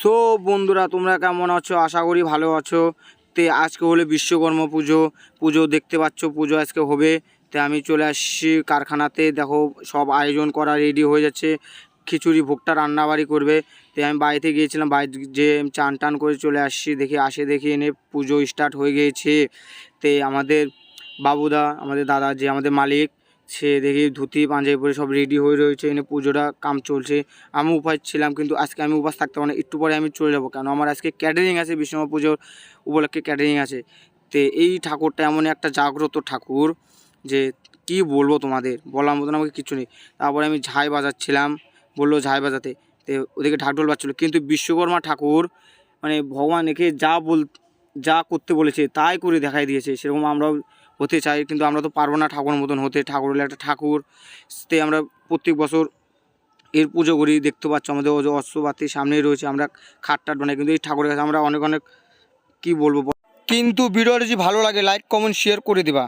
So বন্ধুরা, তোমরা কেমন আছো? আশা করি ভালো আছো। তে আজকে হলে বিশ্বকর্মা পুজো দেখতে পাচ্ছ, পুজো আজকে হবে। তে আমি চলে আসছি কারখানাতে। দেখো সব আয়োজন করা রেডি হয়ে যাচ্ছে, খিচুড়ি ভোগটা রান্নাবাড়ি করবে। তে আমি বাড়িতে গিয়েছিলাম, বাড়িতে যে চান টান করে চলে আসছি, দেখি এনে পুজো স্টার্ট হয়ে গিয়েছে। তে আমাদের বাবুদা, আমাদের দাদা, যে আমাদের মালিক, সে দেখি ধুতি পাঞ্জাবি পরে সব রেডি হয়ে রয়েছে, এনে পুজোটা কাম চলছে। আমি উপাস ছিলাম, কিন্তু আজকে আমি উপাস থাকতে পারি না, একটু পরে আমি চলে যাবো, কেন আমার আজকে ক্যাটারিং আছে, বিশ্বকর্মা পুজোর উপলক্ষে ক্যাটারিং আছে। তো এই ঠাকুরটা এমন একটা জাগ্রত ঠাকুর যে কি বলবো তোমাদের, বলার মতন আমাকে কিছু নেই। তারপরে আমি ঝাই বাজাচ্ছিলাম, বললো ঝাই বাজাতে, তো ওদিকে ঢাকঢোল বাজছিলো। কিন্তু বিশ্বকর্মা ঠাকুর মানে ভগবান একে যা করতে বলেছে তাই করে দেখাই দিয়েছে। সেরকম আমরাও হতে চাই, কিন্তু আমরা তো পারবো না ঠাকুরের মতন হতে। ঠাকুর হলে একটা ঠাকুর, তে আমরা প্রত্যেক বছর এর পুজো করি। দেখতে পাচ্ছ আমাদের অশ্ববাতি সামনেই রয়েছে, আমরা খাট টাট বানাই, কিন্তু এই ঠাকুরের কাছে আমরা অনেক অনেক কী বলবো। কিন্তু ভিডিওটা যদি ভালো লাগে লাইক কমেন্ট শেয়ার করে দিবা।